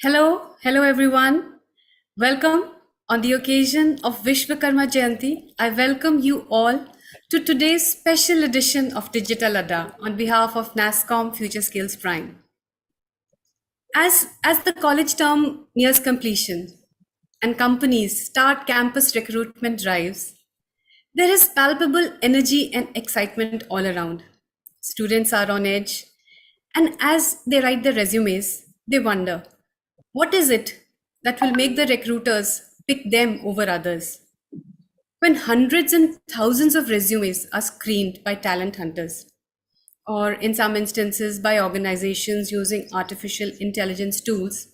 Hello everyone. Welcome on the occasion of Vishwakarma Jayanti. I welcome you all to today's special edition of Digital Adda on behalf of NASSCOM FutureSkills Prime. As the college term nears completion and companies start campus recruitment drives, there is palpable energy and excitement all around. Students are on edge, and as they write their resumes, they wonder, what is it that will make the recruiters pick them over others? When hundreds and thousands of resumes are screened by talent hunters, or in some instances by organizations using artificial intelligence tools,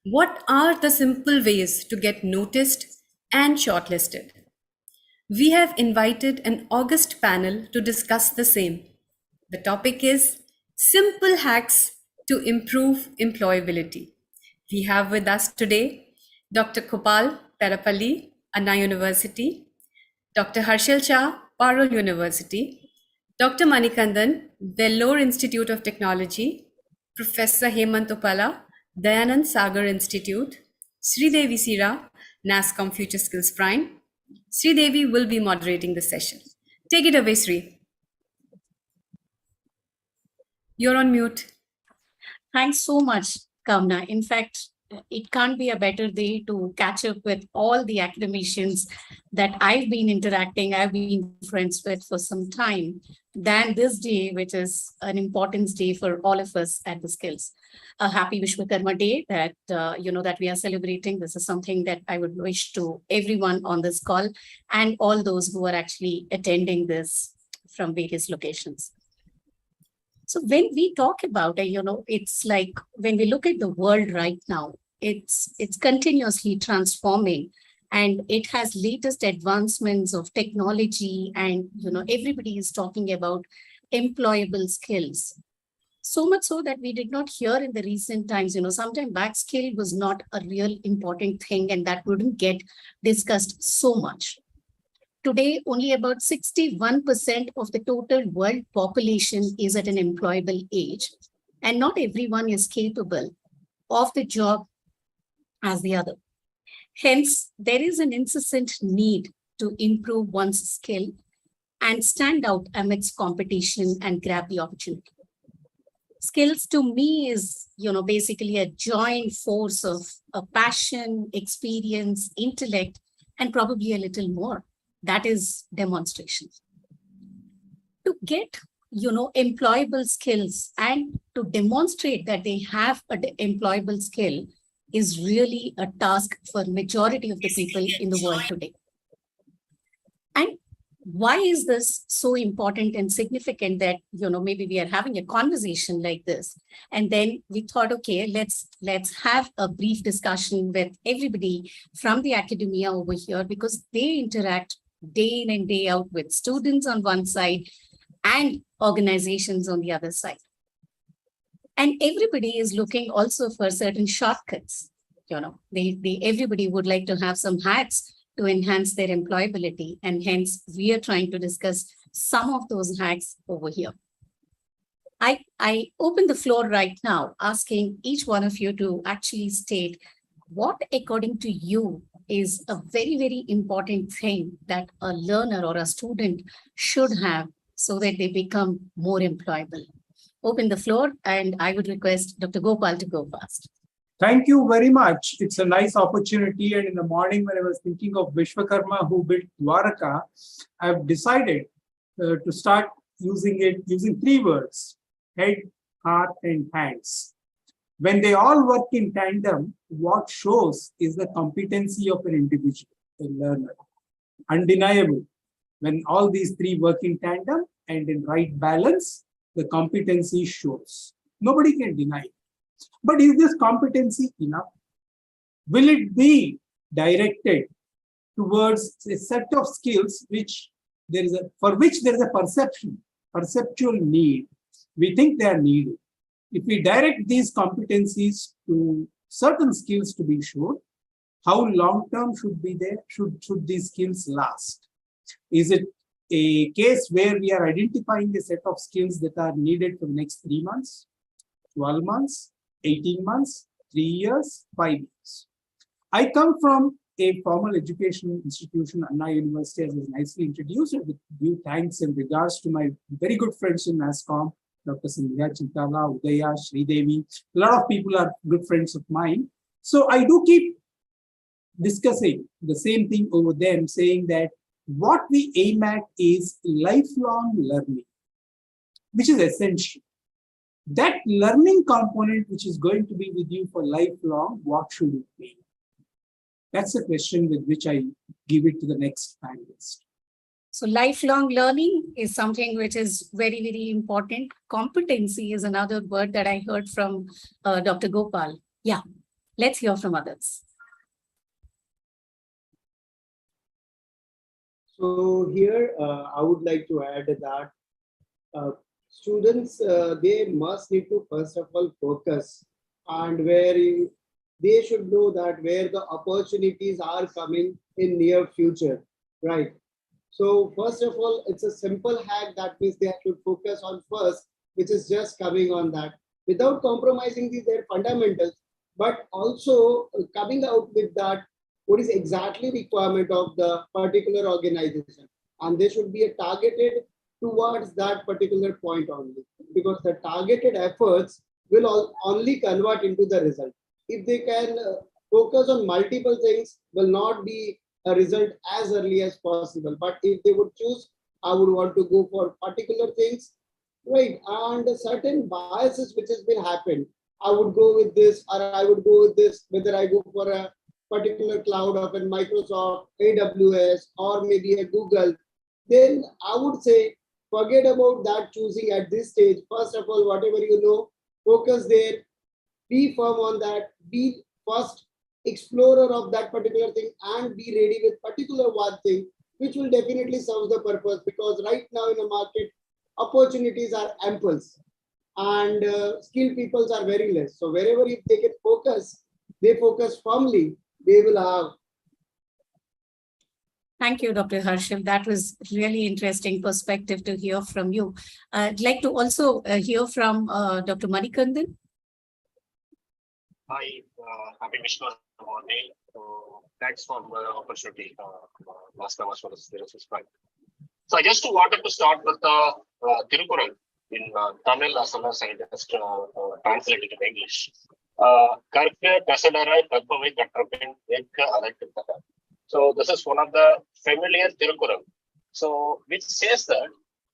what are the simple ways to get noticed and shortlisted? We have invited an August panel to discuss the same. The topic is Simple Hacks to Improve Employability. We have with us today Dr. Gopal, Tadepalli, Anna University, Dr. Harshal Shah, Parul University, Dr. Manikandan, Vellore Institute of Technology, Professor Hemant Uppala, Dayaanand Sagar Institute, Sridevi Sira, NASSCOM FutureSkills Prime. Sridevi will be moderating the session. Take it away, Sri. You're on mute. Thanks so much, Kamna. In fact, it can't be a better day to catch up with all the academicians that I've been friends with for some time than this day, which is an important day for all of us at the Skills. A happy Vishwakarma Day that we are celebrating. This is something that I would wish to everyone on this call and all those who are actually attending this from various locations. So when we talk about it, it's like when we look at the world right now, it's continuously transforming, and it has latest advancements of technology, and everybody is talking about employable skills. So much so that we did not hear in the recent times, sometime back skill was not a real important thing, and that wouldn't get discussed so much. Today, only about 61% of the total world population is at an employable age, and not everyone is capable of the job as the other. Hence, there is an incessant need to improve one's skill and stand out amidst competition and grab the opportunity. Skills to me is, basically a joint force of a passion, experience, intellect, and probably a little more. That is demonstration. To get, employable skills and to demonstrate that they have an employable skill is really a task for majority of the people in the world today. And why is this so important and significant that, maybe we are having a conversation like this? And then we thought, okay, let's have a brief discussion with everybody from the academia over here, because they interact day in and day out with students on one side and organizations on the other side. And everybody is looking also for certain shortcuts. Everybody would like to have some hacks to enhance their employability. And hence we are trying to discuss some of those hacks over here. I open the floor right now, asking each one of you to actually state what, according to you, is a very, very important thing that a learner or a student should have so that they become more employable. Open the floor, and I would request Dr. Gopal to go first. Thank you very much. It's a nice opportunity. And in the morning, when I was thinking of Vishwakarma who built Dwaraka, I've decided to start using three words: head, heart, and hands. When they all work in tandem, what shows is the competency of an individual, a learner. Undeniable. When all these three work in tandem and in right balance, the competency shows. Nobody can deny it. But is this competency enough? Will it be directed towards a set of skills for which there is a perceptual need? We think they are needed. If we direct these competencies to certain skills to be shown, how long-term should be there? Should these skills last? Is it a case where we are identifying a set of skills that are needed for the next 3 months, 12 months, 18 months, 3 years, 5 years. I come from a formal education institution, Anna University, as was nicely introduced, with due thanks and regards to my very good friends in NASCOM, Dr. Sandhya Chintala, Udaya, Sridevi. A lot of people are good friends of mine. So I do keep discussing the same thing over them, saying that what we aim at is lifelong learning, which is essential. That learning component, which is going to be with you for lifelong, what should it be? That's the question with which I give it to the next panelist. So lifelong learning is something which is very, very important. Competency is another word that I heard from Dr. Gopal. Yeah, let's hear from others. So here, I would like to add that students, they must need to first of all focus, and they should know that where the opportunities are coming in near future, right? So first of all, it's a simple hack that means they should focus on first, which is just coming on that without compromising their fundamentals, but also coming out with that what is exactly requirement of the particular organization, and they should be targeted towards that particular point only, because the targeted efforts will only convert into the result. If they can focus on multiple things, will not be a result as early as possible. But if they would choose, I would want to go for particular things, right? And certain biases which has been happened, I would go with this or I would go with this, whether I go for a particular cloud of a Microsoft, AWS, or maybe a Google, then I would say forget about that choosing at this stage. First of all, whatever you know, focus there, be firm on that, be first explorer of that particular thing, and be ready with particular one thing, which will definitely serve the purpose, because right now in the market, opportunities are ample and skilled peoples are very less. So wherever if they can focus, they focus firmly, they will have. Thank you, Dr. Harshal. That was really interesting perspective to hear from you. I'd like to also hear from Dr. Manikandan. Hi, happy Vishnu morning. Thanks for the opportunity. Last time as well as there is right. So I just wanted to start with the Tirukural in Tamil as well as I just translate it in English. So this is one of the familiar Tirukural. So which says that,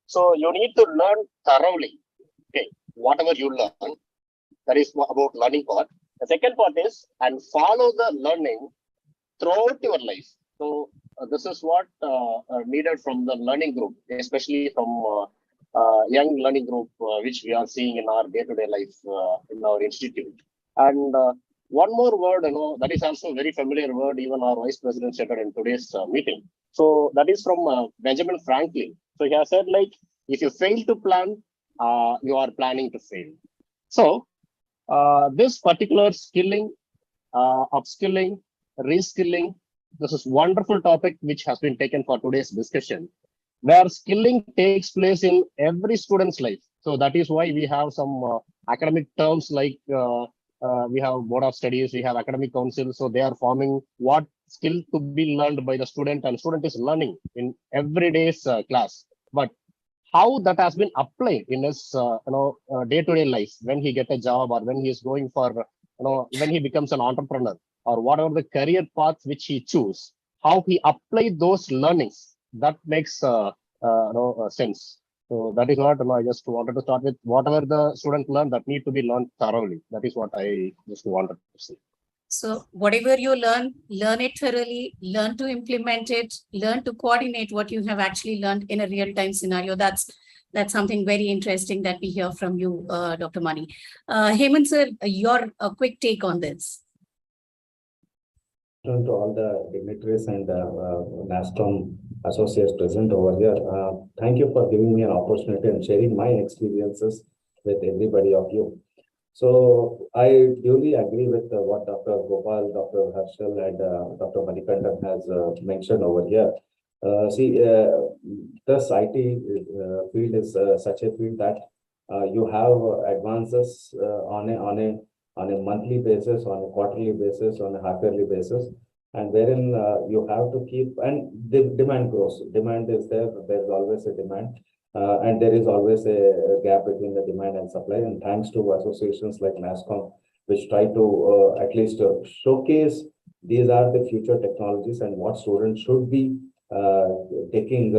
so you need to learn thoroughly. Okay, whatever you learn, that is about learning part. The second part is, and follow the learning throughout your life. So this is what needed from the learning group, especially from young learning group, which we are seeing in our day-to-day life in our institute. And one more word, that is also a very familiar word, even our vice president said in today's meeting. So that is from Benjamin Franklin. So he has said, like, if you fail to plan, you are planning to fail. So this particular skilling, upskilling, reskilling, this is wonderful topic which has been taken for today's discussion, where skilling takes place in every student's life. So that is why we have some academic terms like we have board of studies, we have academic council. So they are forming what skill to be learned by the student, and student is learning in everyday's class. But how that has been applied in his day-to-day life, when he get a job or when he is going for when he becomes an entrepreneur or whatever the career path which he choose, how he apply those learnings, that makes sense. So that is what I just wanted to start with. Whatever the student learn, that need to be learned thoroughly. That is what I just wanted to say. So whatever you learn it thoroughly, learn to implement it, learn to coordinate what you have actually learned in a real-time scenario. That's something very interesting that we hear from you, Dr. Mani. Hemant sir, your quick take on this. To all the dignitaries and NASCOM associates present over here, thank you for giving me an opportunity and sharing my experiences with everybody of you. So I duly agree with what Dr. Gopal, Dr. Harshal, and Dr. Manikandan has mentioned over here. This IT field is such a field that you have advances on a on a monthly basis, on a quarterly basis, on a half-yearly basis, and wherein you have to keep, and the demand grows. Demand is there, there's always a demand, and there is always a gap between the demand and supply. And thanks to associations like NASSCOM, which try to at least showcase these are the future technologies and what students should be taking,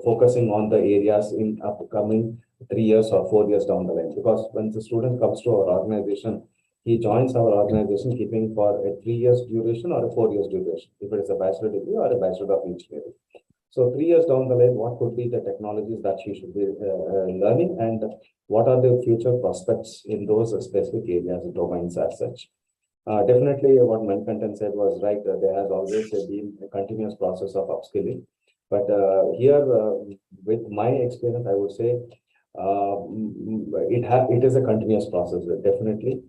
focusing on the areas in upcoming 3 years or 4 years down the line. Because when the student comes to our organization, he joins our organization keeping for a 3 years duration or a 4 years duration, if it is a bachelor degree or a bachelor of engineering. So 3 years down the line, what could be the technologies that he should be learning, and what are the future prospects in those specific areas, domains as such? Definitely what Manikandan said was right. There has always been a continuous process of upskilling. But here, with my experience, I would say it is a continuous process, definitely.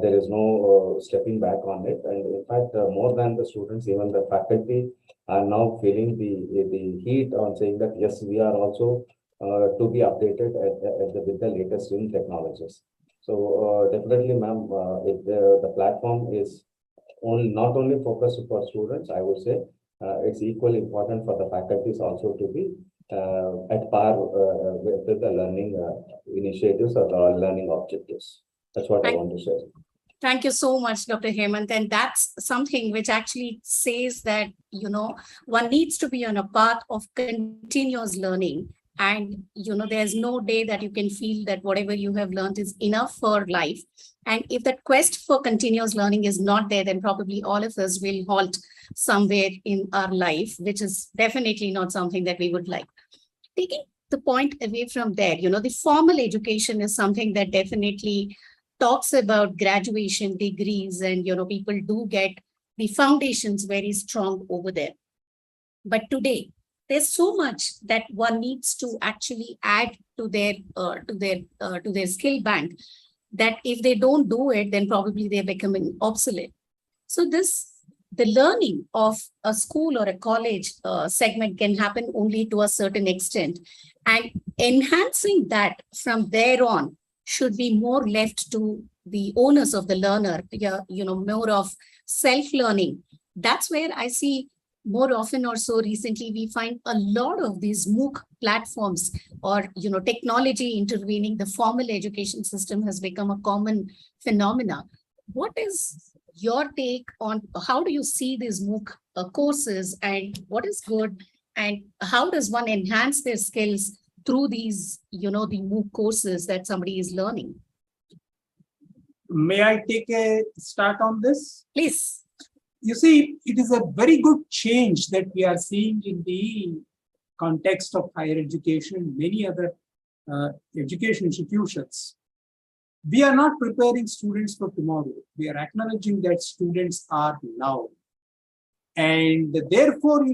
There is no stepping back on it. And in fact, more than the students, even the faculty are now feeling the heat on saying that, yes, we are also to be updated with the latest in technologies. So definitely, ma'am, if the platform is not only focused for students, I would say it's equally important for the faculties also to be at par with the learning initiatives or the learning objectives. That's what I want to say. Thank you so much, Dr. Hemant. And that's something which actually says that, one needs to be on a path of continuous learning. And, there's no day that you can feel that whatever you have learned is enough for life. And if that quest for continuous learning is not there, then probably all of us will halt somewhere in our life, which is definitely not something that we would like. Taking the point away from there, the formal education is something that definitely talks about graduation degrees, and, people do get the foundations very strong over there. But today, there's so much that one needs to actually add to their skill bank, that if they don't do it, then probably they're becoming obsolete. So the learning of a school or a college segment can happen only to a certain extent, and enhancing that from there on should be more left to the owners of the learner, more of self-learning. That's where I see more often or so recently, we find a lot of these MOOC platforms or, technology intervening. The formal education system has become a common phenomena. What is your take on how do you see these MOOC courses, and what is good, and how does one enhance their skills through these, the MOOC courses that somebody is learning? May I take a start on this? Please. You see, it is a very good change that we are seeing in the context of higher education and many other education institutions. We are not preparing students for tomorrow. We are acknowledging that students are now. And therefore,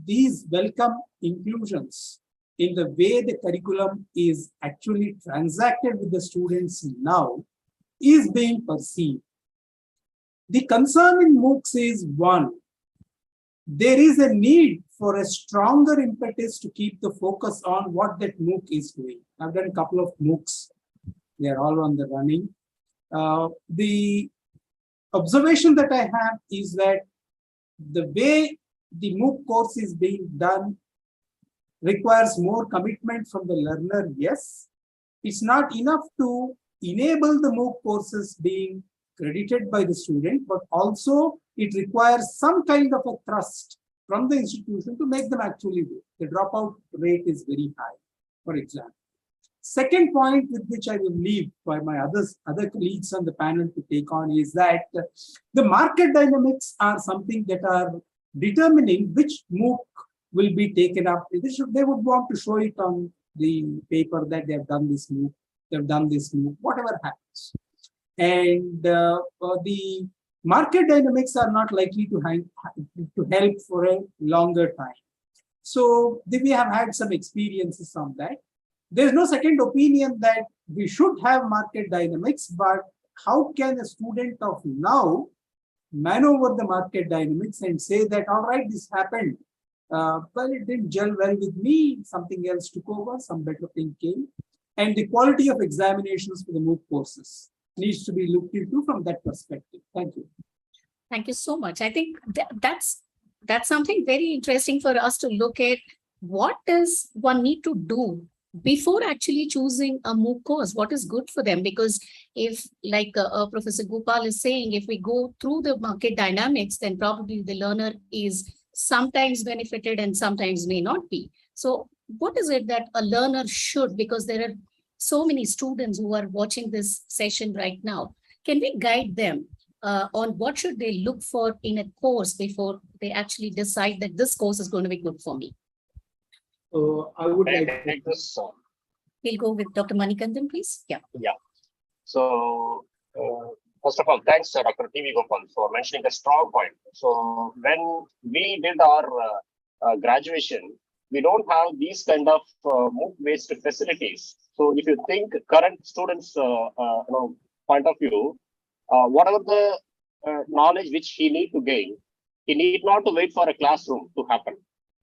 these welcome inclusions in the way the curriculum is actually transacted with the students now is being perceived. The concern in MOOCs is one, there is a need for a stronger impetus to keep the focus on what that MOOC is doing. I've done a couple of MOOCs. They are all on the running. The observation that I have is that the way the MOOC course is being done requires more commitment from the learner, yes. It's not enough to enable the MOOC courses being credited by the student, but also it requires some kind of a thrust from the institution to make them actually do. The dropout rate is very high, for example. Second point with which I will leave for my other colleagues on the panel to take on is that the market dynamics are something that are determining which MOOC will be taken up. They would want to show it on the paper that they have done this MOOC, they've done this MOOC, whatever happens. And the market dynamics are not likely to help for a longer time. So we have had some experiences on that. There's no second opinion that we should have market dynamics, but how can a student of now maneuver the market dynamics and say that, all right, this happened. Well, it didn't gel well with me. Something else took over, some better thing came. And the quality of examinations for the MOOC courses needs to be looked into from that perspective. Thank you. Thank you so much. I think that's something very interesting for us to look at. What does one need to do before actually choosing a MOOC course? What is good for them? Because if, like Professor Gopal is saying, if we go through the market dynamics, then probably the learner is sometimes benefited and sometimes may not be. So what is it that a learner should, because there are so many students who are watching this session right now, can we guide them on what should they look for in a course before they actually decide that this course is going to be good for me? So I would Can I like take this? We'll go with Dr. Manikandan, please. Yeah. Yeah. So, first of all, thanks, Dr. T.V. Gopal, for mentioning a strong point. So, when we did our graduation, we don't have these kind of MOOC-based facilities. So, if you think current students' point of view, whatever the knowledge which he need to gain, he need not to wait for a classroom to happen.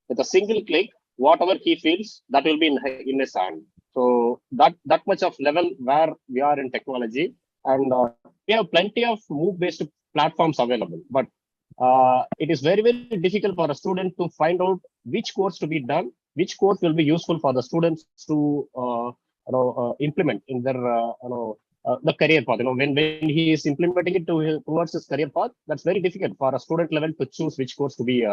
With a single click, whatever he feels, that will be in his hand. So that much of level where we are in technology, and we have plenty of MOOC-based platforms available. But it is very, very difficult for a student to find out which course to be done, which course will be useful for the students to implement in their the career path. When he is implementing it towards his career path, that's very difficult for a student level to choose which course to be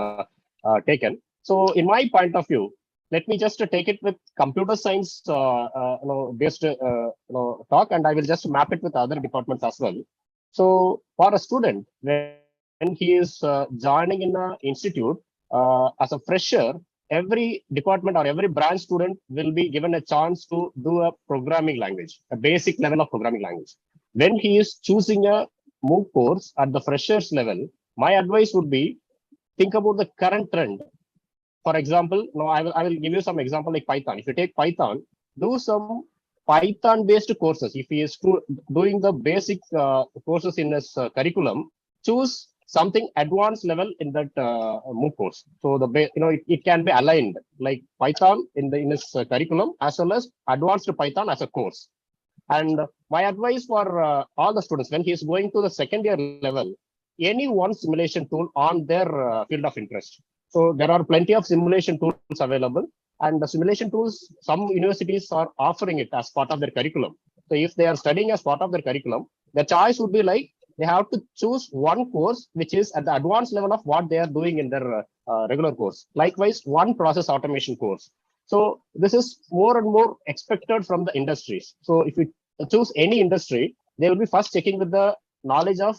taken. So, in my point of view, let me just take it with computer science based talk, and I will just map it with other departments as well. So, for a student, when he is joining in an institute as a fresher, every department or every branch student will be given a chance to do a programming language, a basic level of programming language. When he is choosing a MOOC course at the freshers level, my advice would be think about the current trend. For example, I will give you some example like Python. If you take Python, do some Python-based courses. If he is doing the basic courses in his curriculum, choose something advanced level in that MOOC course. So it can be aligned like Python in his curriculum as well as advanced Python as a course. And my advice for all the students when he is going to the second year level, any one simulation tool on their field of interest. So there are plenty of simulation tools available, and the simulation tools, some universities are offering it as part of their curriculum. So if they are studying as part of their curriculum, the choice would be like they have to choose one course which is at the advanced level of what they are doing in their regular course. Likewise, one process automation course. So this is more and more expected from the industries. So if you choose any industry, they will be first checking with the knowledge of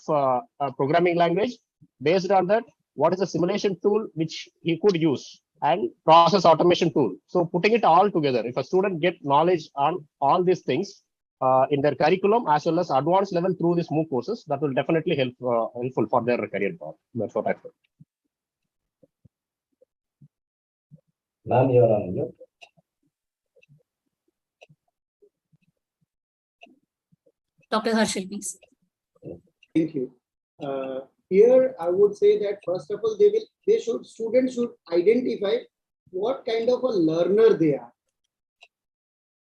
programming language. Based on that, what is the simulation tool which he could use, and process automation tool. So putting it all together, if a student get knowledge on all these things in their curriculum as well as advanced level through these MOOC courses, that will definitely helpful for their career path. That's what I feel. Ma'am, you are on mute. Dr. Harshal, please. Thank you. Here, I would say that first of all, students should identify what kind of a learner they are.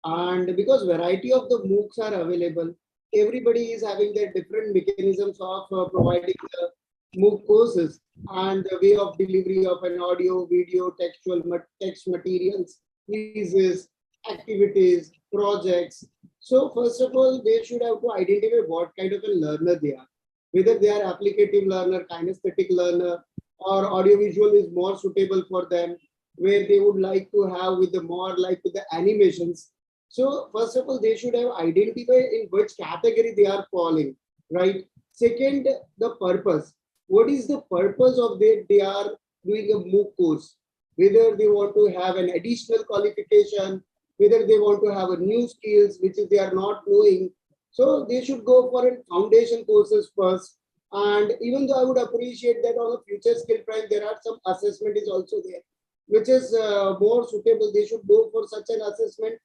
And because variety of the MOOCs are available, everybody is having their different mechanisms of providing the MOOC courses and the way of delivery of an audio, video, text materials, quizzes, activities, projects. So first of all, they should have to identify what kind of a learner they are. Whether they are applicative learner, kinesthetic learner, or audiovisual is more suitable for them, where they would like to have with the animations. So first of all, they should have identified in which category they are falling, right? Second, the purpose. What is the purpose of they are doing a MOOC course? Whether they want to have an additional qualification, whether they want to have a new skills, which is they are not knowing. So they should go for a foundation courses first. And even though I would appreciate that on a FutureSkills Prime, there are some assessment is also there, which is more suitable. They should go for such an assessment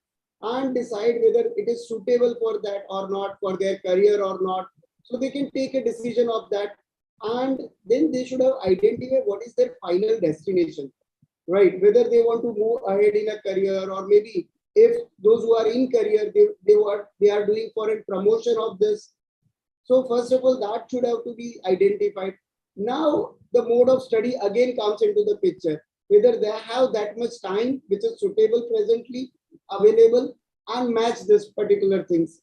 and decide whether it is suitable for that or not, for their career or not. So they can take a decision of that. And then they should have identified what is their final destination, right? Whether they want to move ahead in a career, or maybe if those who are in career, they are doing for a promotion of this, So first of all, that should have to be identified. Now the mode of study again comes into the picture, whether they have that much time which is suitable presently available and match this particular things.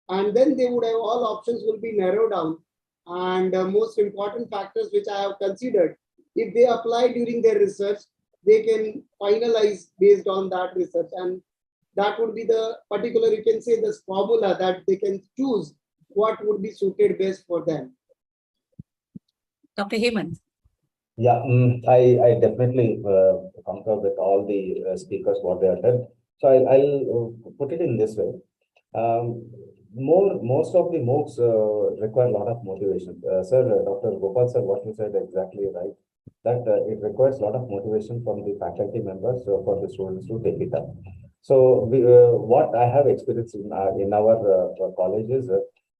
And then they would have all options will be narrowed down. And most important factors which I have considered, if they apply during their research, they can finalize based on that research. And that would be the particular, you can say, this formula that they can choose what would be suited best for them. Dr. Hemant. Yeah, I definitely concur with all the speakers what they have said. So I'll put it in this way. Most of the MOOCs require a lot of motivation. Sir, Dr. Gopal sir, what you said exactly right. That it requires a lot of motivation from the faculty members for the students to take it up. So what I have experienced in our colleges,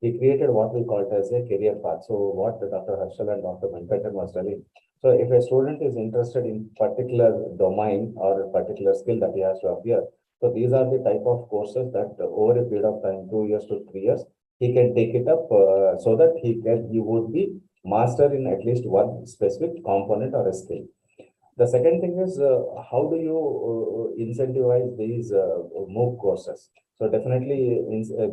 we created what we called as a career path. So what Dr. Harshal and Dr. Manikandan was telling. So if a student is interested in particular domain or a particular skill that he has to appear, so these are the type of courses that over a period of time, 2 years to 3 years, he can take it up so that he would be master in at least one specific component or a skill. The second thing is how do you incentivize these MOOC courses? So definitely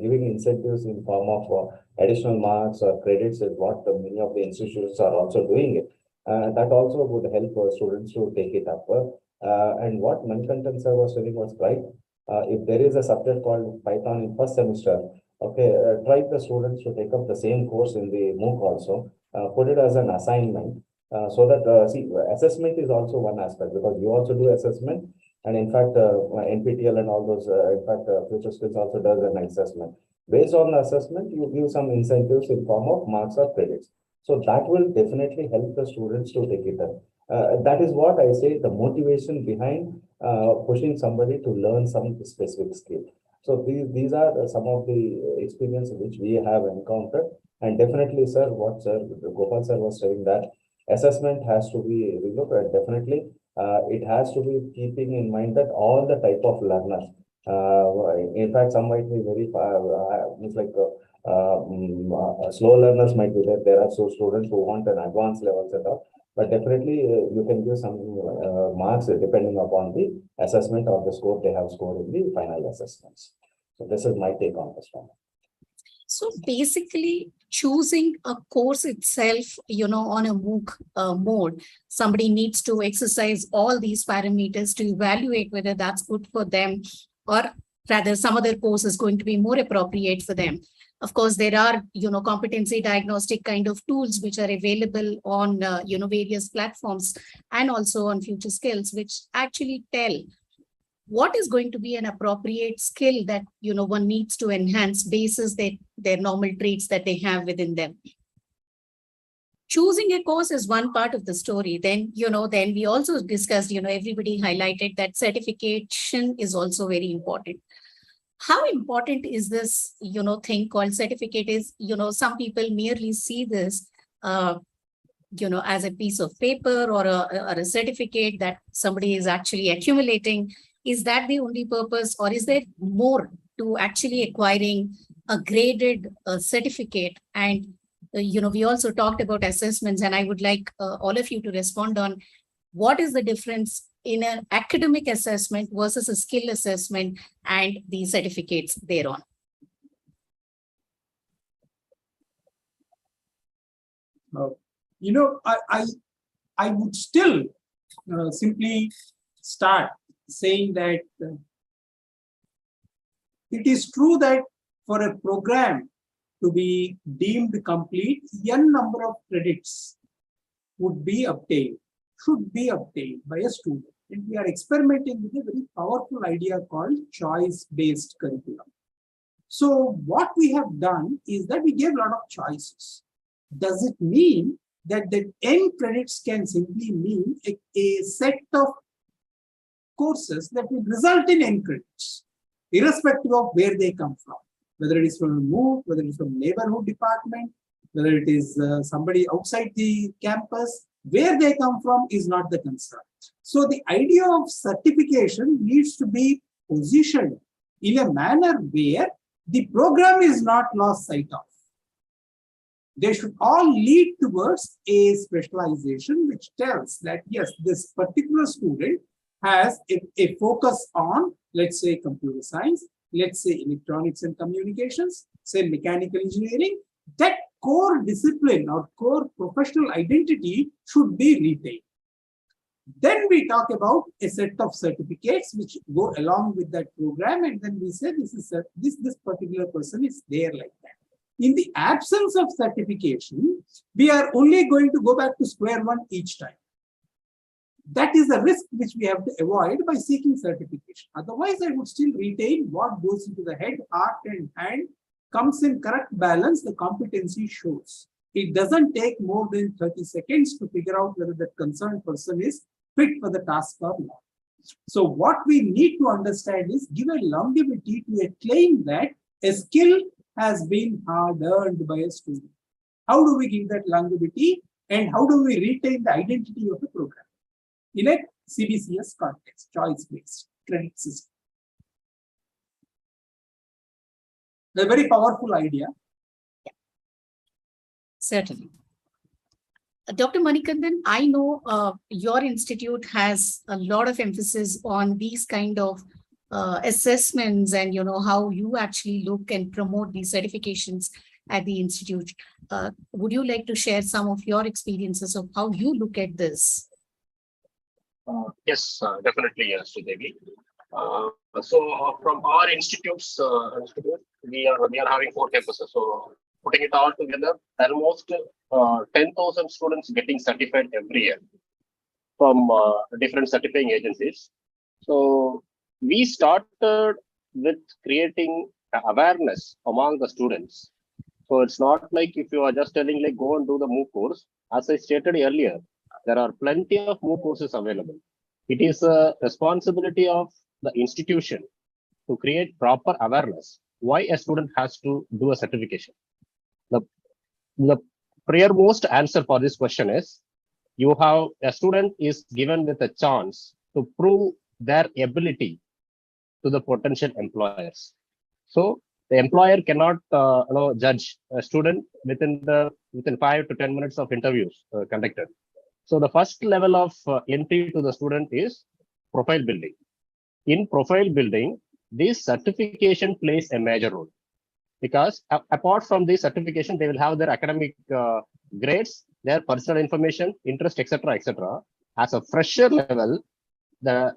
giving incentives in form of additional marks or credits is what many of the institutions are also doing it. That also would help students to take it up. And what Manikandan sir was telling was right. If there is a subject called Python in first semester, okay, try the students to take up the same course in the MOOC also, put it as an assignment. So that see, assessment is also one aspect because you also do assessment, and in fact NPTEL and all those in fact FutureSkills also does an assessment. Based on the assessment, you give some incentives in form of marks or credits. So that will definitely help the students to take it up. That is what I say, the motivation behind pushing somebody to learn some specific skill. So these are some of the experiences which we have encountered, and definitely, sir, what sir Gopal sir was saying that assessment has to be relooked at. Definitely, it has to be keeping in mind that all the type of learners. In fact, some might be very it's like slow learners might be there. There are so students who want an advanced level setup. But definitely, you can give some marks depending upon the assessment or the score they have scored in the final assessments. So this is my take on this one. So basically, choosing a course itself, on a MOOC mode, somebody needs to exercise all these parameters to evaluate whether that's good for them, or rather some other course is going to be more appropriate for them. Of course, there are, competency diagnostic kind of tools which are available on, various platforms and also on FutureSkills, which actually tell what is going to be an appropriate skill that, one needs to enhance basis their normal traits that they have within them. Choosing a course is one part of the story. Then, then we also discussed, everybody highlighted that certification is also very important. How important is this, thing called certificate is, some people merely see this, as a piece of paper or a certificate that somebody is actually accumulating. Is that the only purpose, or is there more to actually acquiring a graded certificate? And, we also talked about assessments, and I would like all of you to respond on what is the difference in an academic assessment versus a skill assessment and the certificates thereon. I would still simply start saying that it is true that for a program to be deemed complete, n number of credits would be obtained, should be obtained by a student. And we are experimenting with a very powerful idea called choice-based curriculum. So what we have done is that we gave a lot of choices. Does it mean that the n credits can simply mean a set of courses that will result in n credits, irrespective of where they come from, whether it is from a MOOC, whether it is from neighborhood department, whether it is somebody outside the campus, where they come from is not the concern. So the idea of certification needs to be positioned in a manner where the program is not lost sight of. They should all lead towards a specialization which tells that, yes, this particular student has a focus on, let's say, computer science, let's say electronics and communications, say mechanical engineering. That core discipline or core professional identity should be retained. Then we talk about a set of certificates which go along with that program, and then we say this particular person is there like that. In the absence of certification, we are only going to go back to square one each time. That is a risk which we have to avoid by seeking certification. Otherwise, I would still retain what goes into the head, heart, and hand comes in correct balance, the competency shows. It doesn't take more than 30 seconds to figure out whether that concerned person is fit for the task or not. So what we need to understand is give a longevity to a claim that a skill has been hard earned by a student. How do we give that longevity, and how do we retain the identity of the program in a CBCS context, choice-based credit system? A very powerful idea. Certainly. Dr. Manikandan, I know your institute has a lot of emphasis on these kind of assessments and, you know, how you actually look and promote these certifications at the institute. Would you like to share some of your experiences of how you look at this? Yes, definitely, yes, Devi. So from our institutes, we are having 4 campuses. So putting it all together, almost 10,000 students getting certified every year from different certifying agencies. So we started with creating awareness among the students. So it's not like if you are just telling like go and do the MOOC course. As I stated earlier, there are plenty of MOOC courses available. It is a responsibility of the institution to create proper awareness why a student has to do a certification. The priormost answer for this question is you have a student is given with a chance to prove their ability to the potential employers. So the employer cannot judge a student within 5 to 10 minutes of interviews conducted. So the first level of entry to the student is profile building. In profile building, this certification plays a major role because apart from this certification, they will have their academic grades, their personal information, interest, etc., etc. As a fresher level, the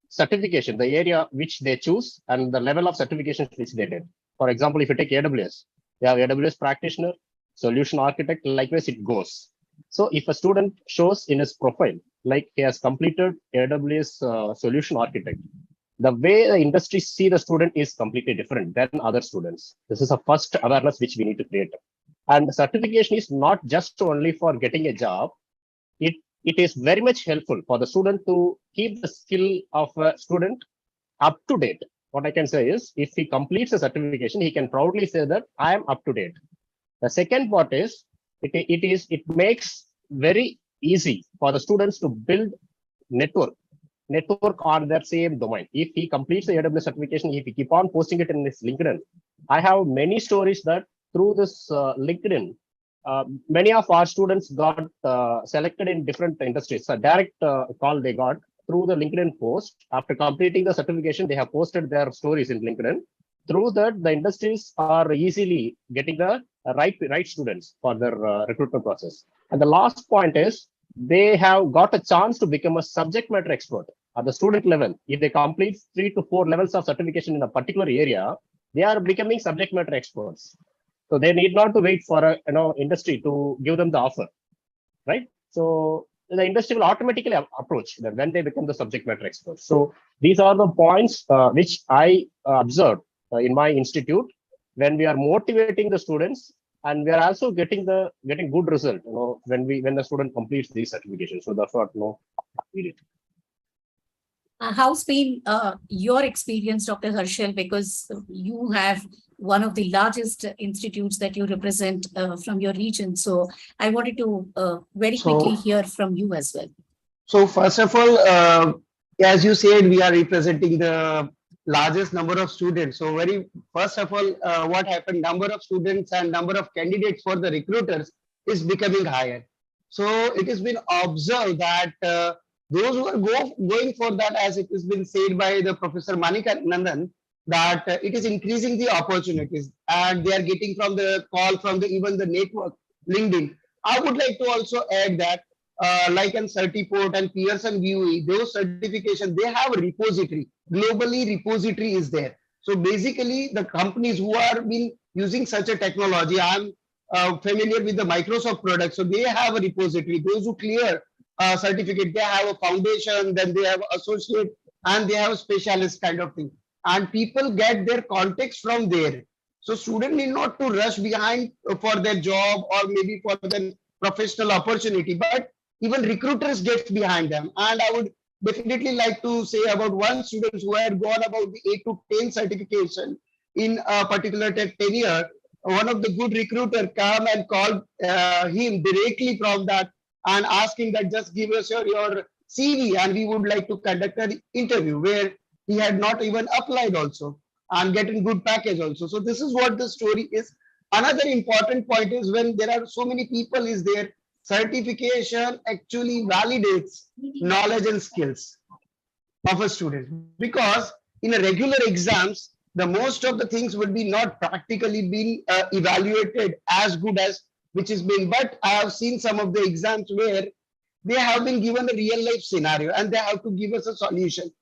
certification, the area which they choose, and the level of certification which they did. For example, if you take AWS, you have AWS practitioner, solution architect, likewise it goes. So if a student shows in his profile, like he has completed AWS solution architect, the way the industry see the student is completely different than other students. This is a first awareness which we need to create. And certification is not just only for getting a job. It is very much helpful for the student to keep the skill of a student up to date. What I can say is, if he completes a certification, he can proudly say that I am up to date. The second part is, it makes very easy for the students to build network on their same domain. If he completes the AWS certification, if he keep on posting it in his LinkedIn, I have many stories that through this LinkedIn, many of our students got selected in different industries. A direct call they got through the LinkedIn post. After completing the certification, they have posted their stories in LinkedIn. Through that, the industries are easily getting the right students for their recruitment process. And the last point is, they have got a chance to become a subject matter expert at the student level. If they complete 3 to 4 levels of certification in a particular area, they are becoming subject matter experts. So they need not to wait for a industry to give them the offer, right? So the industry will automatically approach them when they become the subject matter experts. So these are the points which I observed in my institute when we are motivating the students, and we are also getting good result, when the student completes these certifications. So that's what we did. How's been your experience, Dr. Harshal, because you have one of the largest institutes that you represent from your region. So I wanted to very quickly hear from you as well. So first of all, as you said, we are representing the largest number of students. So very first of all, what happened, number of students and number of candidates for the recruiters is becoming higher. So it has been observed that those who are going for that, as it has been said by the Professor Manikandan, that it is increasing the opportunities and they are getting from the call from the even the network, LinkedIn. I would like to also add that like in Certiport and Pearson VUE, those certification, they have a repository. Globally, repository is there. So basically, the companies who are been using such a technology, I'm familiar with the Microsoft product, so they have a repository. Those who clear certificate, they have a foundation, then they have associate, and they have a specialist kind of thing. And people get their context from there. So student need not to rush behind for their job or maybe for their professional opportunity, but even recruiters get behind them. And I would definitely like to say about one student who had gone about the 8 to 10 certification in a particular tenure. One of the good recruiter come and called him directly from that and asking that just give us your CV and we would like to conduct an interview, where he had not even applied also and getting good package also. So this is what the story is. Another important point is when there are so many people is there, certification actually validates knowledge and skills of a student, because in a regular exams, the most of the things would be not practically being evaluated as good as which is being, but I have seen some of the exams where they have been given a real life scenario and they have to give us a solution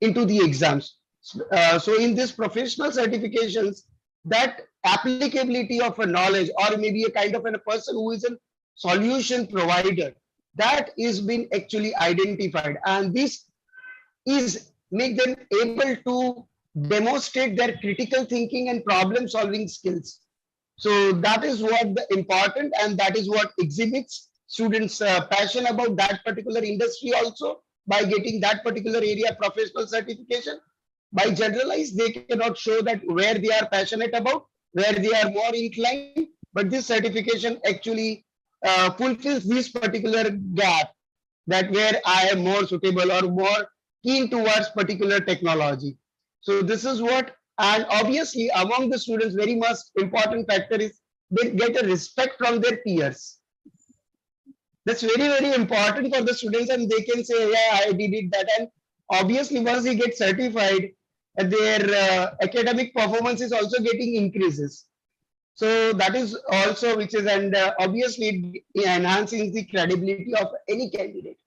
into the exams. So in this professional certifications, that applicability of a knowledge or maybe a kind of a person who is a solution provider, that is been actually identified, and this is make them able to demonstrate their critical thinking and problem solving skills. So that is what the important, and that is what exhibits students passion about that particular industry also, by getting that particular area professional certification. By generalize, they cannot show that where they are passionate about, where they are more inclined, but this certification actually fulfills this particular gap, that where I am more suitable or more keen towards particular technology. So this is what, and obviously among the students, very much important factor is they get a respect from their peers. That's very, very important for the students, and they can say, yeah, I did it that. And obviously once they get certified, their academic performance is also getting increases. So that is also which is, and obviously enhancing the credibility of any candidate.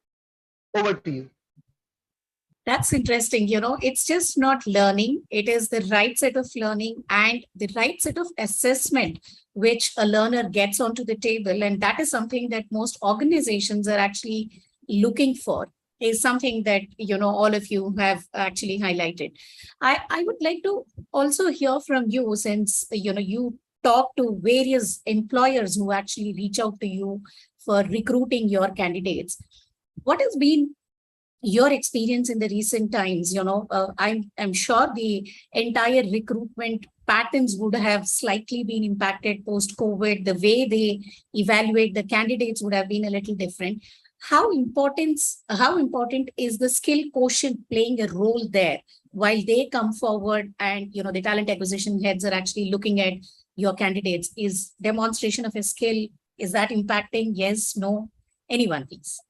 Over to you. That's interesting. It's just not learning. It is the right set of learning and the right set of assessment which a learner gets onto the table. And that is something that most organizations are actually looking for, is something that, all of you have actually highlighted. I would like to also hear from you, since, you talk to various employers who actually reach out to you for recruiting your candidates. What has been your experience in the recent times? I'm sure the entire recruitment patterns would have slightly been impacted post-COVID. The way they evaluate the candidates would have been a little different. How important is the skill quotient playing a role there while they come forward and the talent acquisition heads are actually looking at your candidates? Is demonstration of a skill, is that impacting? Yes, no? Anyone, please.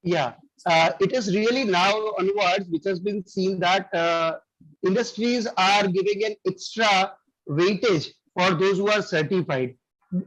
Yeah, it is really now onwards which has been seen that industries are giving an extra weightage for those who are certified,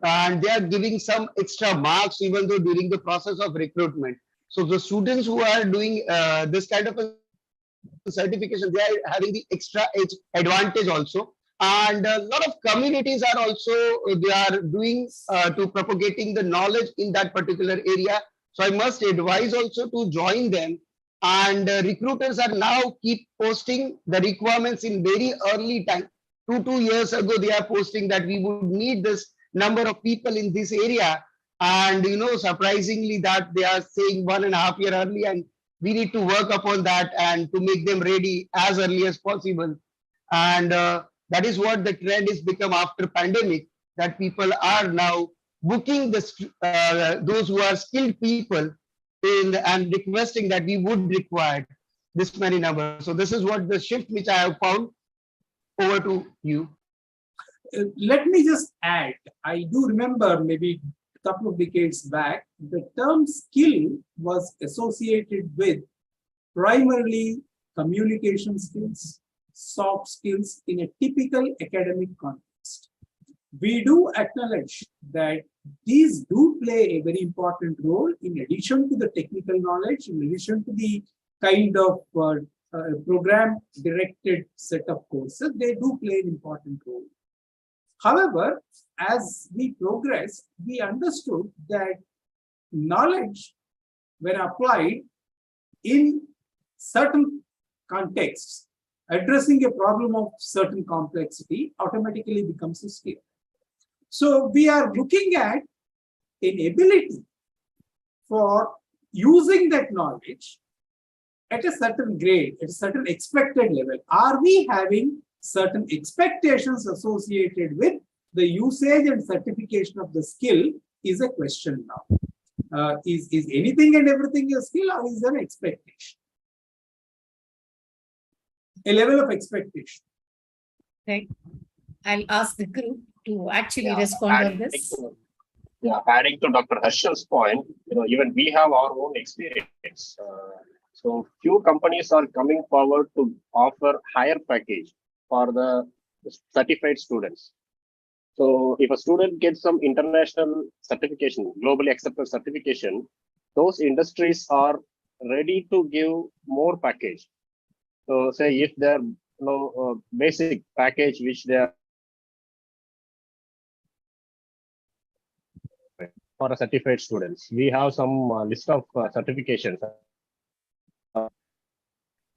and they are giving some extra marks even though during the process of recruitment. So the students who are doing this kind of a certification, they are having the extra edge advantage also. And a lot of communities are also, they are doing to propagating the knowledge in that particular area. So I must advise also to join them. And recruiters are now keep posting the requirements in very early time. 2 years ago, they are posting that we would need this number of people in this area. And surprisingly that they are saying 1.5 years early, and we need to work upon that and to make them ready as early as possible. And that is what the trend is become after pandemic, that people are now booking those who are skilled people in and requesting that we would require. this many numbers. So this is what the shift which I have found. Over to you. Let me just add, I do remember maybe a couple of decades back, the term skill was associated with primarily communication skills, soft skills in a typical academic context. We do acknowledge that these do play a very important role in addition to the technical knowledge, in addition to the kind of program-directed set of courses, they do play an important role. However, as we progressed, we understood that knowledge, when applied in certain contexts, addressing a problem of certain complexity automatically becomes a skill. So we are looking at an ability for using that knowledge at a certain grade, at a certain expected level. Are we having certain expectations associated with the usage and certification of the skill is a question now. Is anything and everything a skill, or is there an expectation? A level of expectation. Right. I'll ask the group to actually respond on this. Adding to Dr. Harshal's point, even we have our own experience. So few companies are coming forward to offer higher package for the certified students. So if a student gets some international certification, globally accepted certification, those industries are ready to give more package. So say if their basic package which they are for a certified students, we have some list of certifications.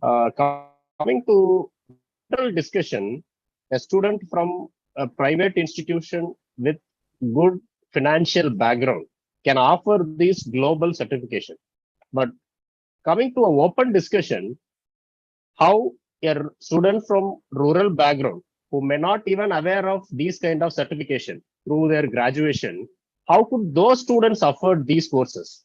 Coming to discussion, a student from a private institution with good financial background can offer this global certification. But coming to an open discussion, how a student from rural background who may not even aware of these kind of certification through their graduation, how could those students afford these courses?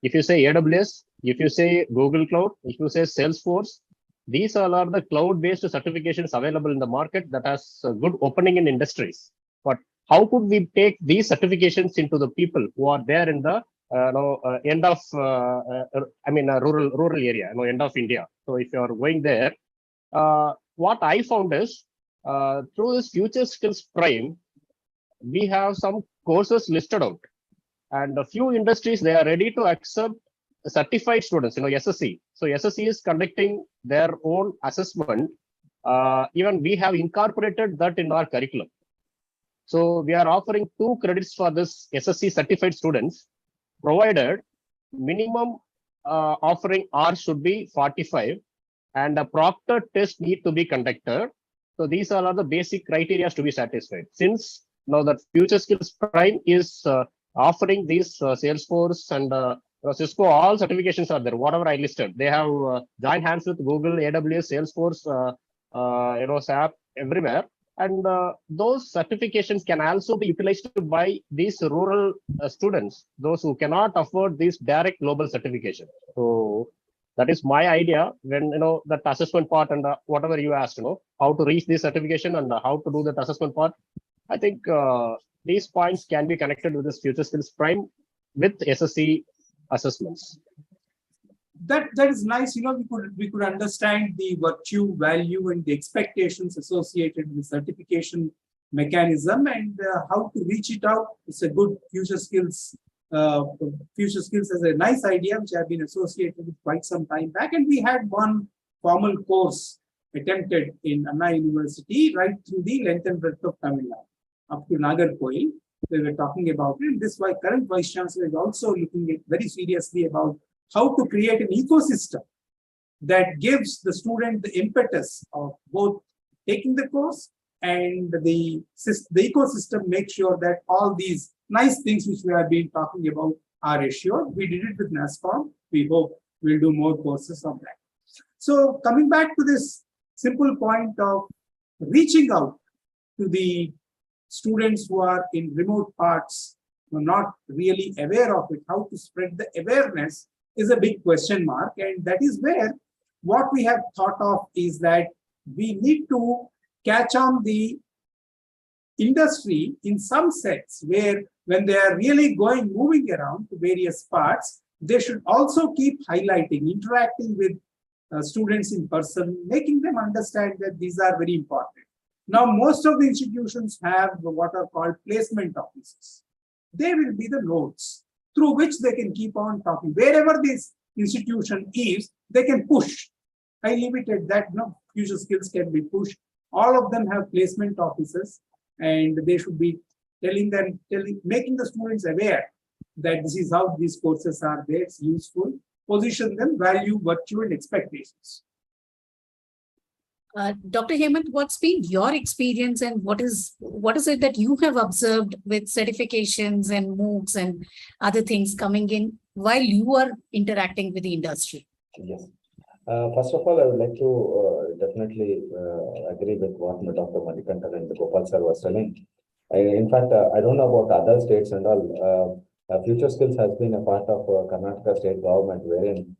If you say AWS, if you say Google Cloud, if you say Salesforce, these all are the cloud-based certifications available in the market that has a good opening in industries. But how could we take these certifications into the people who are there in the end of, rural area, end of India? So if you are going there, what I found is through this FutureSkills Prime, we have some courses listed out, and a few industries, they are ready to accept certified students, SSC. So SSC is conducting their own assessment. Even we have incorporated that in our curriculum. So we are offering 2 credits for this SSC certified students, provided minimum offering hours should be 45 and a proctor test need to be conducted. So these are the basic criteria to be satisfied. Since now that FutureSkills Prime is offering these Salesforce and Cisco, all certifications are there. Whatever I listed, they have joined hands with Google, AWS, Salesforce, SAP, everywhere. And those certifications can also be utilized by these rural students, those who cannot afford this direct global certification. So that is my idea when, that assessment part and whatever you asked, how to reach this certification and how to do that assessment part. I think these points can be connected with this FutureSkills Prime with SSC assessments. That is nice. We could understand the virtue, value, and the expectations associated with certification mechanism and how to reach it out. It's a good FutureSkills. FutureSkills is a nice idea which I've been associated with quite some time back, and we had one formal course attempted in Anna University right through the length and breadth of Tamil Nadu up to Nagarkoil. We were talking about it. And this is why current Vice Chancellor is also looking at very seriously about how to create an ecosystem that gives the student the impetus of both taking the course and the ecosystem makes sure that all these nice things which we have been talking about are assured. We did it with NASCOM. We hope we'll do more courses of that. So coming back to this simple point of reaching out to the students who are in remote parts, who are not really aware of it, how to spread the awareness is a big question mark. And that is where what we have thought of is that we need to catch on the industry in some sense, where when they are really moving around to various parts, they should also keep highlighting, interacting with students in person, making them understand that these are very important. Now, most of the institutions have what are called placement offices. They will be the nodes through which they can keep on talking. Wherever this institution is, they can push. I leave it at that. No, FutureSkills can be pushed. All of them have placement offices, and they should be making the students aware that this is how these courses are there, it's useful, position them, value, virtue, and expectations. Dr. Hemant, what's been your experience and what is it that you have observed with certifications and MOOCs and other things coming in while you are interacting with the industry? Yes. First of all, I would like to definitely agree with what Dr. Manikandan and Gopal sir was telling. In fact, I don't know about other states and all. FutureSkills has been a part of Karnataka state government, wherein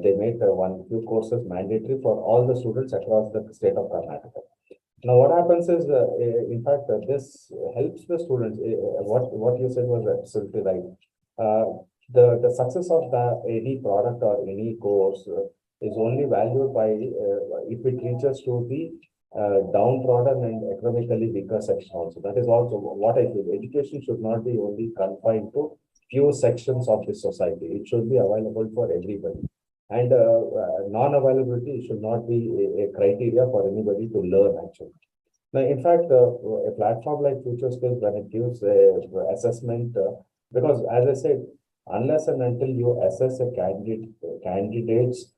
they made few courses mandatory for all the students across the state of Karnataka. Now, what happens is, in fact, this helps the students. What you said was absolutely right. The success of any product or any course is only valued by if it reaches to the downtrodden and economically weaker section also. That is also what I feel. Education should not be only confined to few sections of the society. It should be available for everybody. And non-availability should not be a criteria for anybody to learn actually. Now, in fact, a platform like FutureSkills, when it gives assessment, because as I said, unless and until you assess a candidate's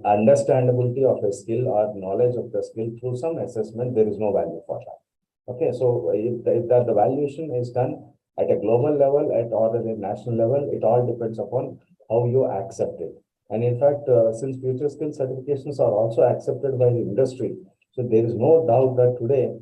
understandability of a skill or knowledge of the skill through some assessment, there is no value for that. Okay, so if the valuation is done at a global level or at a national level, it all depends upon how you accept it. And in fact, since FutureSkills certifications are also accepted by the industry, so there is no doubt that today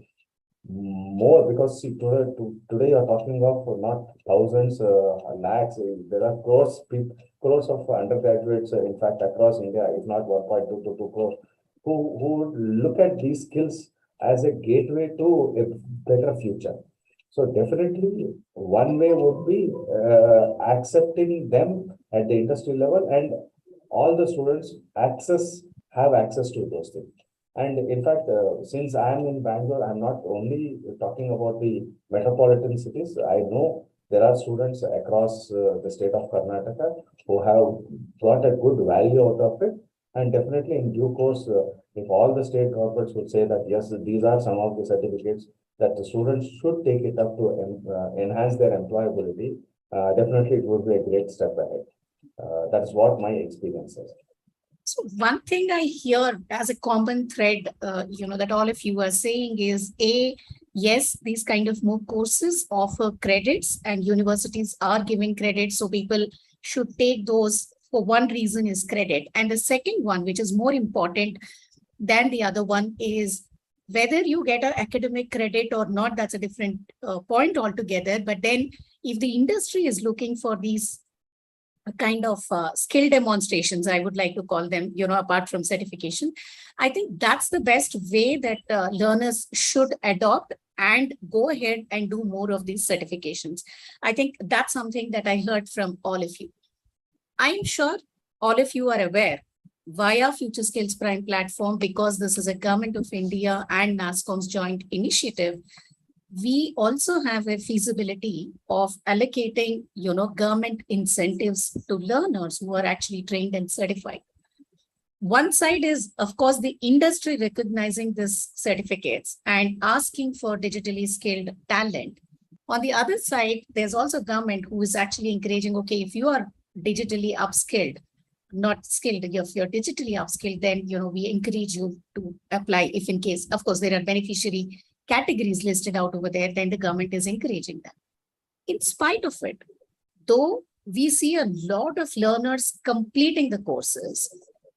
more, because see, today you are talking of not thousands, lakhs. There are crores of undergraduates, in fact, across India, if not 1.2 to 2 crores, who look at these skills as a gateway to a better future. So definitely, one way would be accepting them at the industry level, and all the students have access to those things. And in fact, since I am in Bangalore, I'm not only talking about the metropolitan cities. I know there are students across the state of Karnataka who have got a good value out of it. And definitely in due course, if all the state governments would say that, yes, these are some of the certificates that the students should take it up to enhance their employability, definitely it would be a great step ahead. That's what my experience is. So one thing I hear as a common thread, that all of you are saying is yes, these kind of MOOC courses offer credits and universities are giving credits. So people should take those for one reason is credit. And the second one, which is more important than the other one, is whether you get an academic credit or not, that's a different point altogether. But then if the industry is looking for these kind of skill demonstrations, I would like to call them, apart from certification, I think that's the best way that learners should adopt and go ahead and do more of these certifications. I think that's something that I heard from all of you. I'm sure all of you are aware via FutureSkills Prime platform, because this is a Government of India and NASSCOM's joint initiative, we also have a feasibility of allocating, government incentives to learners who are actually trained and certified. One side is, of course, the industry recognizing these certificates and asking for digitally skilled talent. On the other side, there's also government who is actually encouraging, okay, if you are digitally upskilled, not skilled, if you're digitally upskilled, then, we encourage you to apply. If in case, of course, there are beneficiary categories listed out over there, then the government is encouraging that. In spite of it, though we see a lot of learners completing the courses,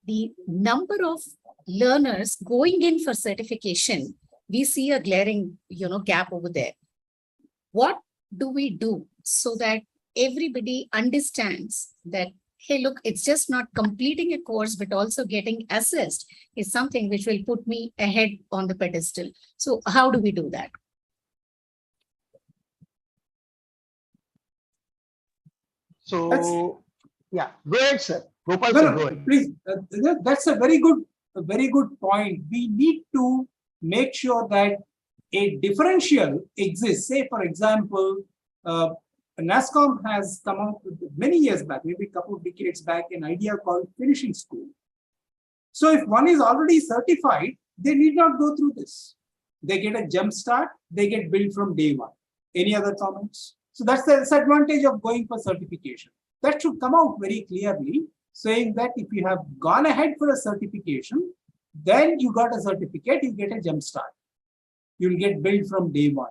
the number of learners going in for certification, we see a glaring, gap over there. What do we do so that everybody understands that hey, look, it's just not completing a course, but also getting assessed is something which will put me ahead on the pedestal. So how do we do that? So, yeah, go ahead, sir. Gopal, No, sir, go no, ahead. please. That's a very good point. We need to make sure that a differential exists. Say, for example, NASSCOM has come out with many years back, maybe a couple of decades back, an idea called finishing school. So if one is already certified, they need not go through this. They get a jump start, they get billed from day one. Any other comments? So that's the disadvantage of going for certification. That should come out very clearly, saying that if you have gone ahead for a certification, then you got a certificate, you get a jump start. You'll get billed from day one.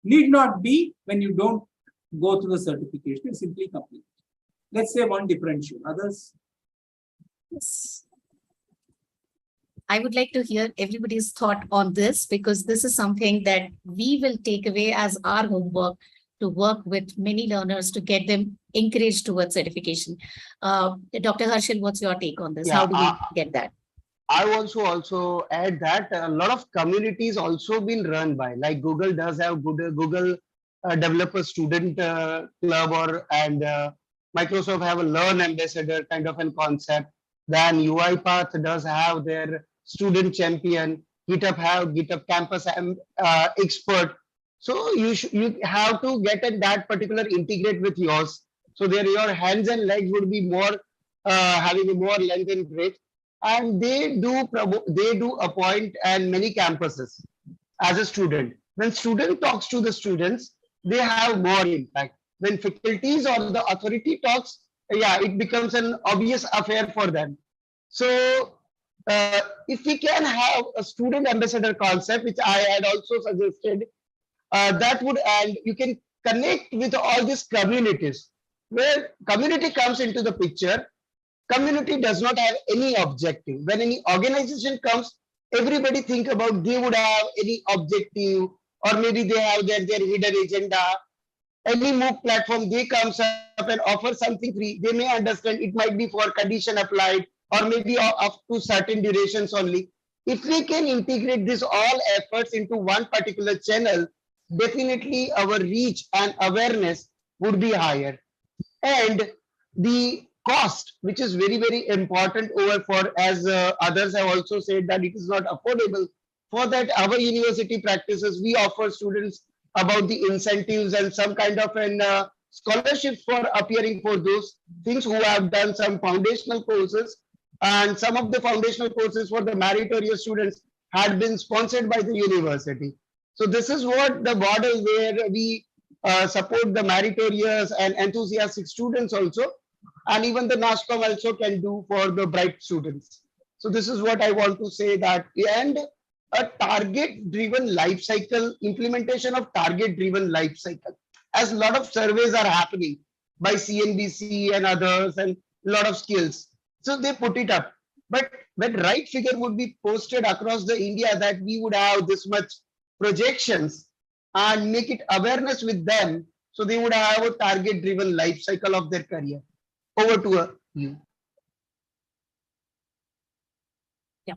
Need not be when you don't go through the certification, you simply complete. Let's say one differential. Others? Yes. I would like to hear everybody's thought on this, because this is something that we will take away as our homework to work with many learners to get them encouraged towards certification. Dr. Harshal, what's your take on this? Yeah, How do we get that? I want to also add that a lot of communities also been run by, like Google does have Google developer student club, and Microsoft have a learn ambassador kind of a concept. Then UiPath does have their student champion. GitHub have GitHub campus expert. So you have to get at that particular integrate with yours. So there your hands and legs would be more having a more length and breadth. And they do appoint and many campuses as a student. When student talks to the students, they have more impact. When faculties or the authority talks, yeah, it becomes an obvious affair for them. So if we can have a student ambassador concept, which I had also suggested, that would, and you can connect with all these communities, where community comes into the picture. Community does not have any objective. When any organization comes, everybody think about they would have any objective, or maybe they have their hidden agenda. Any MOOC platform, they comes up and offer something free. They may understand it might be for condition applied, or maybe up to certain durations only. If we can integrate this all efforts into one particular channel, definitely our reach and awareness would be higher. And the cost, which is very, very important over for, as others have also said, that it is not affordable. For that, our university practices, we offer students about the incentives and some kind of an scholarships for appearing for those things who have done some foundational courses. And some of the foundational courses for the meritorious students had been sponsored by the university. So this is what the model where we support the meritorious and enthusiastic students also, and even the NASSCOM also can do for the bright students. So this is what I want to say, that, and a target-driven life cycle, implementation of target-driven life cycle, as a lot of surveys are happening by CNBC and others, and a lot of skills. So they put it up, but when right figure would be posted across the India, that we would have this much projections, and make it awareness with them, so they would have a target-driven life cycle of their career. Over to you. Yeah.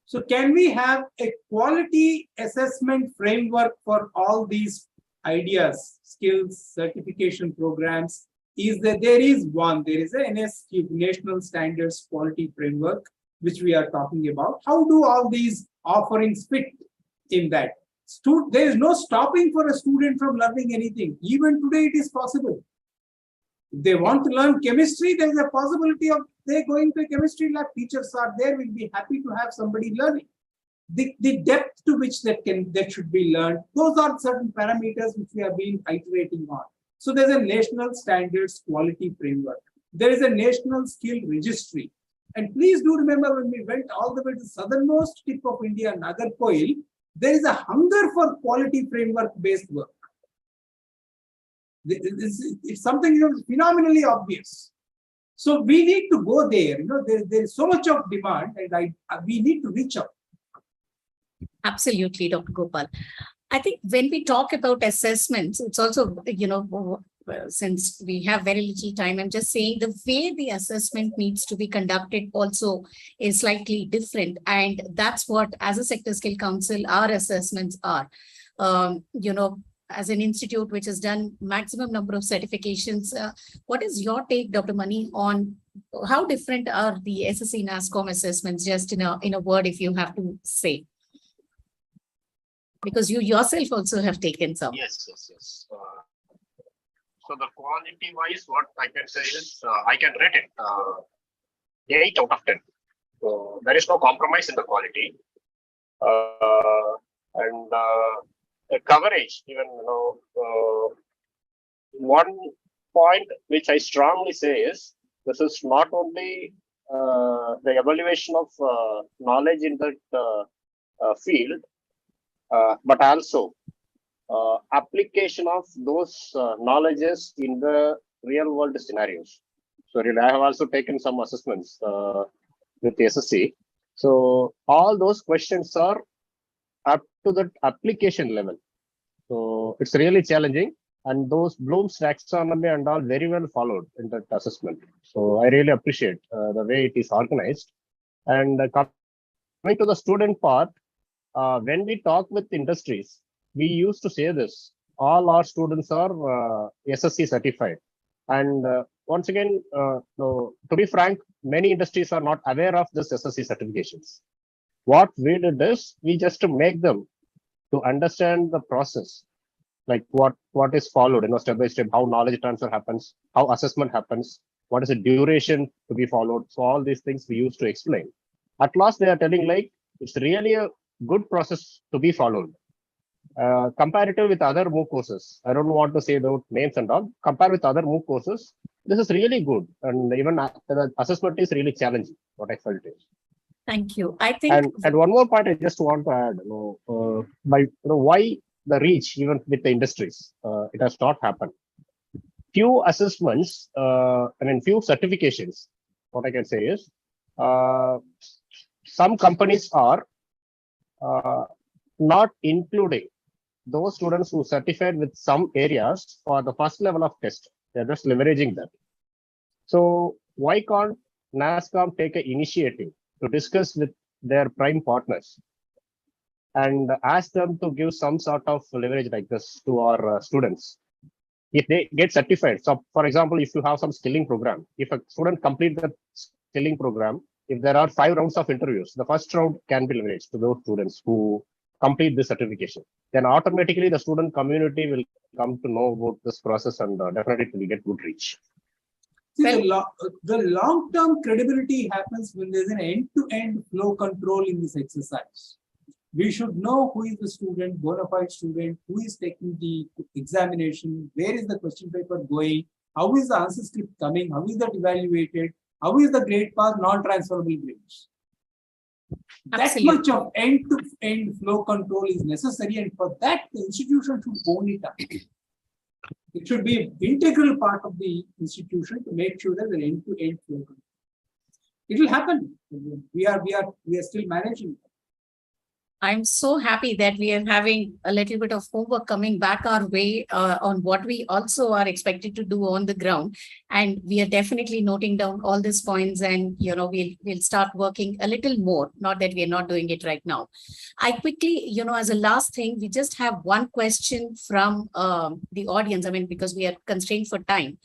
So can we have a quality assessment framework for all these ideas, skills, certification programs? There is a NSQ, National Standards Quality Framework, which we are talking about. How do all these offerings fit in that? There is no stopping for a student from learning anything. Even today, it is possible. If they want to learn chemistry, there is a possibility of they going to a chemistry lab. Teachers are there, will be happy to have somebody learning. The depth to which that should be learned, those are certain parameters which we have been iterating on. So there's a National Standards Quality Framework. There is a National Skill Registry. And please do remember, when we went all the way to the southernmost tip of India, Nagarkoil, there is a hunger for quality framework-based work. It's something phenomenally obvious. So we need to go there. There is so much of demand, and we need to reach out. Absolutely, Dr. Gopal. I think when we talk about assessments, it's also, since we have very little time, I'm just saying the way the assessment needs to be conducted also is slightly different. And that's what, as a Sector Skill Council, our assessments are. As an institute which has done maximum number of certifications, what is your take, Dr. Mani, on how different are the SSC NASSCOM assessments, just in a word, if you have to say? Because you yourself also have taken some. Yes. So the quality wise, what I can say is I can rate it 8 out of 10. So there is no compromise in the quality. And the coverage, even, one point which I strongly say is this is not only the evaluation of knowledge in that field, but also application of those knowledges in the real world scenarios. So really, I have also taken some assessments with the SSC. So all those questions are up to the application level. So it's really challenging, and those Bloom's taxonomy and all very well followed in that assessment. So I really appreciate the way it is organized. And coming to the student part, when we talk with industries, we used to say this: all our students are SSC certified. And once again, to be frank, many industries are not aware of this SSC certifications. What we did is we just make them to understand the process, like what is followed, step by step, how knowledge transfer happens, how assessment happens, what is the duration to be followed. So all these things we used to explain. At last, they are telling like it's really a good process to be followed. Comparative with other MOOC courses, I don't want to say those names and all. Compare with other MOOC courses, this is really good, and even the assessment is really challenging. What I felt is. Thank you. I think, and one more point I just want to add, why the reach even with the industries, it has not happened. Few assessments, few certifications. What I can say is, some companies are not including those students who certified with some areas for the first level of test. They're just leveraging that. So why can't NASSCOM take an initiative to discuss with their prime partners and ask them to give some sort of leverage like this to our students if they get certified? So, for example, if you have some skilling program, if a student complete the skilling program, if there are 5 rounds of interviews, the first round can be leveraged to those students who complete this certification. Then automatically the student community will come to know about this process, and definitely it will get good reach. See, the long-term credibility happens when there's an end-to-end flow control in this exercise. We should know who is the student, bona fide student, who is taking the examination, where is the question paper going, how is the answer script coming, how is that evaluated, how is the grade path, non-transferable grades. That much of end-to-end flow control is necessary, and for that, the institution should own it up. It should be an integral part of the institution to make sure that the end-to-end flow control. It will happen. We are still managing it. I'm so happy that we are having a little bit of homework coming back our way on what we also are expected to do on the ground. And we are definitely noting down all these points, and we'll start working a little more. Not that we are not doing it right now. I quickly, as a last thing, we just have one question from the audience. Because we are constrained for time.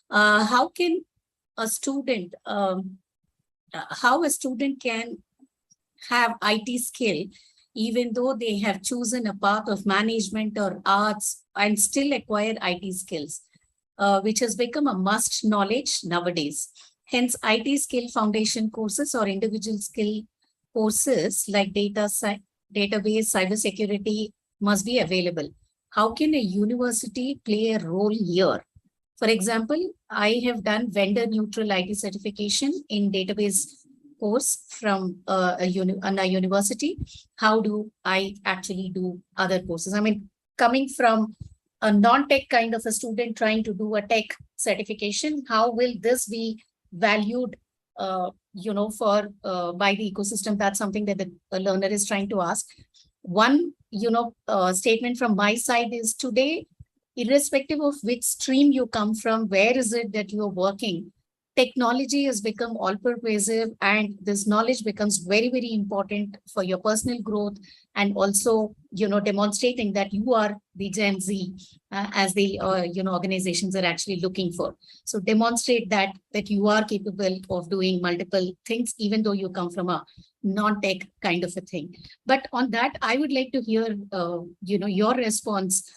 How can a student, how a student can have IT skill even though they have chosen a path of management or arts and still acquire IT skills, which has become a must knowledge nowadays. Hence, IT skill foundation courses or individual skill courses like database, cybersecurity must be available. How can a university play a role here? For example, I have done vendor neutral IT certification in database course from a university. How do I actually do other courses? Coming from a non-tech kind of a student trying to do a tech certification, how will this be valued, by the ecosystem? That's something that the learner is trying to ask. One, statement from my side is today, irrespective of which stream you come from, where is it that you're working, technology has become all pervasive, and this knowledge becomes very, very important for your personal growth, and also, demonstrating that you are the Gen Z, as the, organizations are actually looking for. So demonstrate that you are capable of doing multiple things, even though you come from a non-tech kind of a thing. But on that, I would like to hear, your response,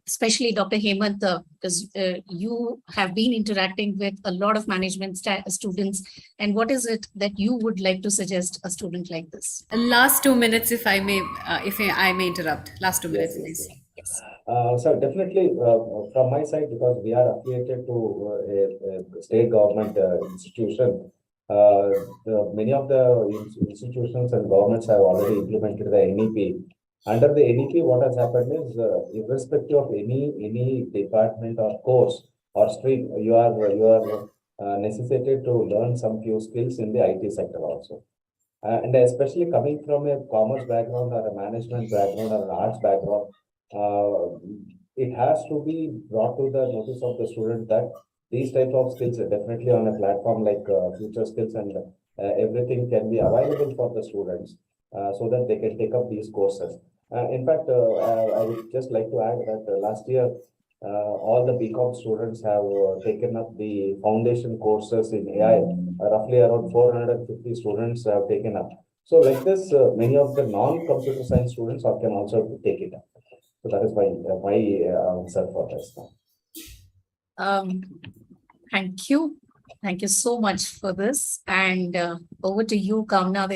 especially Dr. Hemant, because you have been interacting with a lot of management students. And what is it that you would like to suggest a student like this? Last 2 minutes, if I may interrupt. Last 2 minutes, please. Yes. So definitely from my side, because we are affiliated to a state government institution, many of the institutions and governments have already implemented the NEP. Under the NEP, what has happened is, irrespective of any department or course or stream, you are necessitated to learn some few skills in the IT sector also. And especially coming from a commerce background or a management background or an arts background, it has to be brought to the notice of the student that these type of skills are definitely on a platform like FutureSkills, and everything can be available for the students so that they can take up these courses. In fact, I would just like to add that last year, all the BCom students have taken up the foundation courses in AI. Roughly around 450 students have taken up. So like this, many of the non-computer science students can also take it up. So that is my answer for this. Thank you. Thank you so much for this. And over to you, Kamna.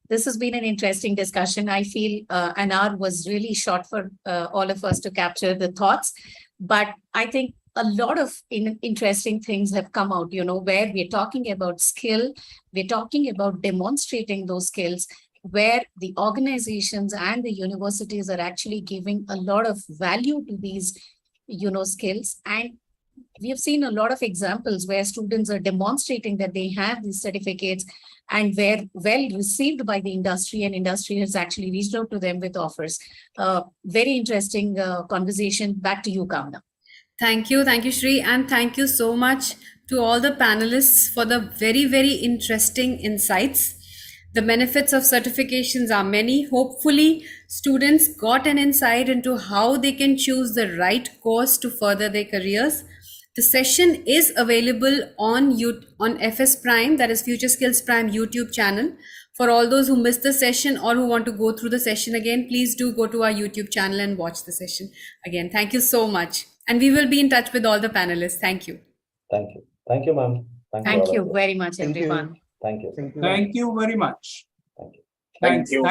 This has been an interesting discussion. I feel an hour was really short for all of us to capture the thoughts, but I think a lot of interesting things have come out, where we're talking about skill, we're talking about demonstrating those skills, where the organizations and the universities are actually giving a lot of value to these, skills. And we have seen a lot of examples where students are demonstrating that they have these certificates and were well received by the industry, and industry has actually reached out to them with offers. Very interesting conversation. Back to you, Kamna. Thank you, Shri, and thank you so much to all the panelists for the very, very interesting insights. The benefits of certifications are many. Hopefully, students got an insight into how they can choose the right course to further their careers. The session is available on FS Prime, that is FutureSkills Prime YouTube channel. For all those who missed the session or who want to go through the session again, please do go to our YouTube channel and watch the session again. Thank you so much. And we will be in touch with all the panelists. Thank you. Thank you. Thank you, ma'am. Thank you very much, everyone. Thank you. Thank you very much. Thank you. Thank you.